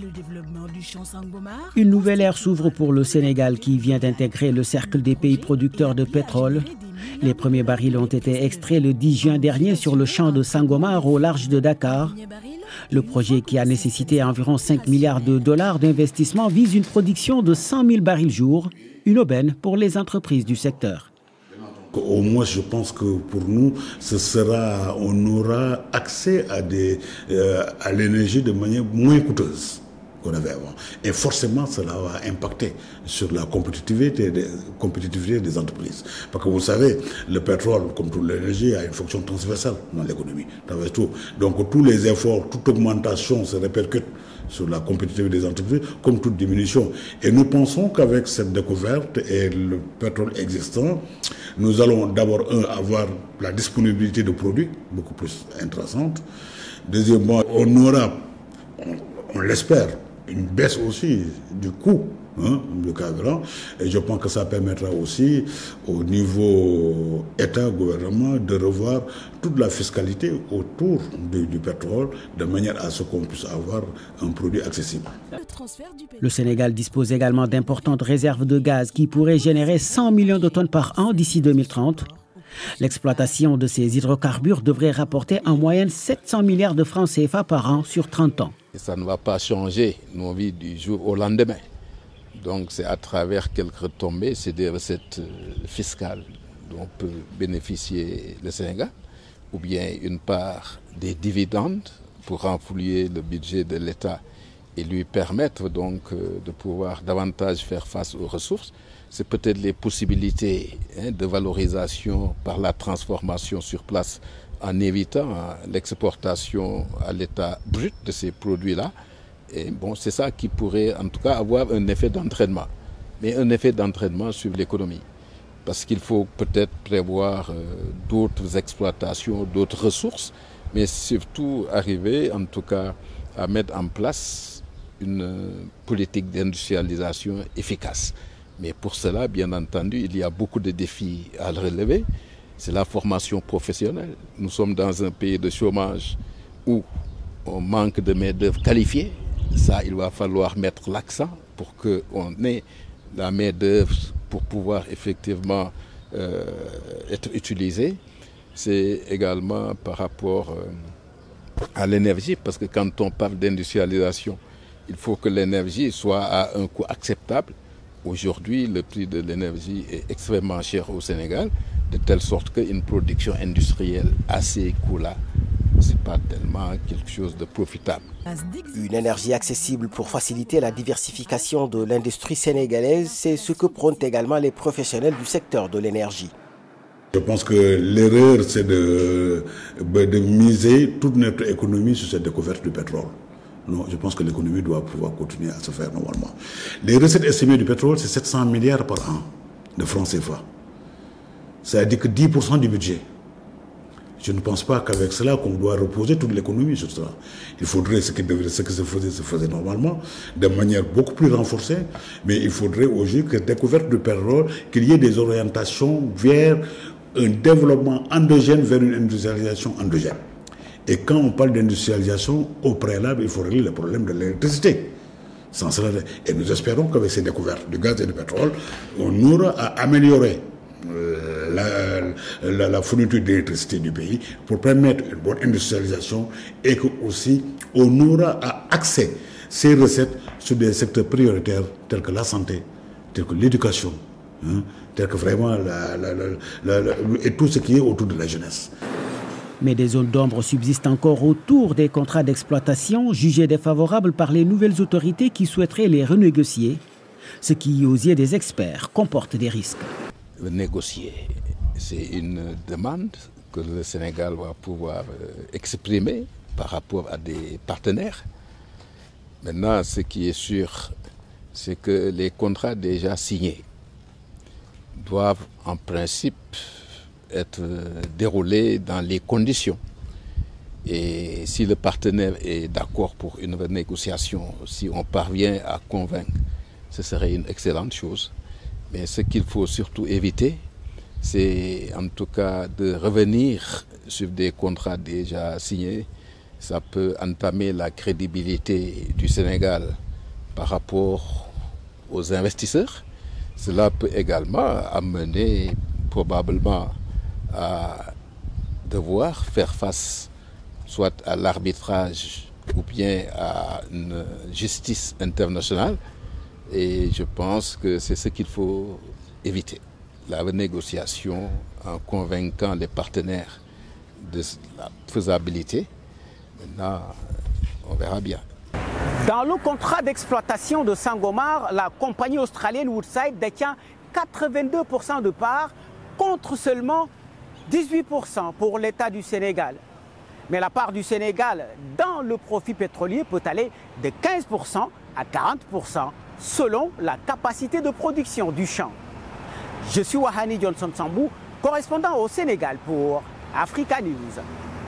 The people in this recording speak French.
Le développement du champ Sangomar. Une nouvelle ère s'ouvre pour le Sénégal qui vient d'intégrer le cercle des pays producteurs de pétrole. Les premiers barils ont été extraits le 10 juin dernier sur le champ de Sangomar au large de Dakar. Le projet, qui a nécessité environ 5 milliards de dollars d'investissement, vise une production de 100 000 barils jour, une aubaine pour les entreprises du secteur. Au moins, je pense que pour nous, on aura accès à l'énergie de manière moins coûteuse qu'on avait avant. Et forcément, cela va impacter sur la compétitivité des entreprises. Parce que vous savez, le pétrole, comme toute l'énergie, a une fonction transversale dans l'économie. Donc tous les efforts, toute augmentation se répercute sur la compétitivité des entreprises, comme toute diminution. Et nous pensons qu'avec cette découverte et le pétrole existant, nous allons d'abord, avoir la disponibilité de produits beaucoup plus intéressante. Deuxièmement, on aura, on l'espère, une baisse aussi du coût du carburant. Et je pense que ça permettra aussi au niveau État, gouvernement, de revoir toute la fiscalité autour du pétrole, de manière à ce qu'on puisse avoir un produit accessible. Le Sénégal dispose également d'importantes réserves de gaz qui pourraient générer 100 millions de tonnes par an d'ici 2030. L'exploitation de ces hydrocarbures devrait rapporter en moyenne 700 milliards de francs CFA par an sur 30 ans. Et ça ne va pas changer nos vies du jour au lendemain. Donc c'est à travers quelques retombées, c'est des recettes fiscales dont peut bénéficier le Sénégal, ou bien une part des dividendes pour renflouer le budget de l'État et lui permettre donc de pouvoir davantage faire face aux ressources. C'est peut-être les possibilités de valorisation par la transformation sur place en évitant l'exportation à l'état brut de ces produits-là. Et bon, c'est ça qui pourrait en tout cas avoir un effet d'entraînement. Mais un effet d'entraînement sur l'économie. Parce qu'il faut peut-être prévoir d'autres exploitations, d'autres ressources, mais surtout arriver en tout cas à mettre en place une politique d'industrialisation efficace. Mais pour cela, bien entendu, il y a beaucoup de défis à relever. C'est la formation professionnelle. Nous sommes dans un pays de chômage où on manque de main-d'œuvre qualifiée. Ça, il va falloir mettre l'accent pour qu'on ait la main-d'œuvre pour pouvoir effectivement être utilisée. C'est également par rapport à l'énergie, parce que quand on parle d'industrialisation, il faut que l'énergie soit à un coût acceptable. Aujourd'hui, le prix de l'énergie est extrêmement cher au Sénégal, de telle sorte qu'une production industrielle à ces coûts-là, ce n'est pas tellement quelque chose de profitable. Une énergie accessible pour faciliter la diversification de l'industrie sénégalaise, c'est ce que prônent également les professionnels du secteur de l'énergie. Je pense que l'erreur, c'est de miser toute notre économie sur cette découverte du pétrole. Non, je pense que l'économie doit pouvoir continuer à se faire normalement. Les recettes estimées du pétrole, c'est 700 milliards par an de francs CFA. C'est-à-dire que 10% du budget. Je ne pense pas qu'avec cela, qu'on doit reposer toute l'économie sur cela. Il faudrait ce qui se faisait normalement, de manière beaucoup plus renforcée, mais il faudrait aussi que découverte du pétrole, qu'il y ait des orientations vers un développement endogène, vers une industrialisation endogène. Et quand on parle d'industrialisation, au préalable, il faut régler le problème de l'électricité. Sans cela, et nous espérons qu'avec ces découvertes de gaz et de pétrole, on aura à améliorer la fourniture d'électricité du pays pour permettre une bonne industrialisation et que aussi on aura accès ces recettes sur des secteurs prioritaires tels que la santé, tels que l'éducation, tels que vraiment et tout ce qui est autour de la jeunesse. Mais des zones d'ombre subsistent encore autour des contrats d'exploitation jugés défavorables par les nouvelles autorités qui souhaiteraient les renégocier, ce qui, aux yeux des experts, comporte des risques. Négocier, c'est une demande que le Sénégal va pouvoir exprimer par rapport à des partenaires. Maintenant, ce qui est sûr, c'est que les contrats déjà signés doivent en principe être déroulés dans les conditions. Et si le partenaire est d'accord pour une renégociation, si on parvient à convaincre, ce serait une excellente chose. Mais ce qu'il faut surtout éviter, c'est en tout cas de revenir sur des contrats déjà signés ça peut entamer la crédibilité du Sénégal par rapport aux investisseurs. Cela peut également amener probablement à devoir faire face soit à l'arbitrage ou bien à une justice internationale. Et je pense que c'est ce qu'il faut éviter. La renégociation en convainquant les partenaires de la faisabilité. Maintenant, on verra bien. Dans le contrat d'exploitation de Sangomar, la compagnie australienne Woodside détient 82% de parts contre seulement 18% pour l'État du Sénégal. Mais la part du Sénégal dans le profit pétrolier peut aller de 15% à 40% selon la capacité de production du champ. Je suis Wahani Johnson Sambou, correspondant au Sénégal pour Africa News.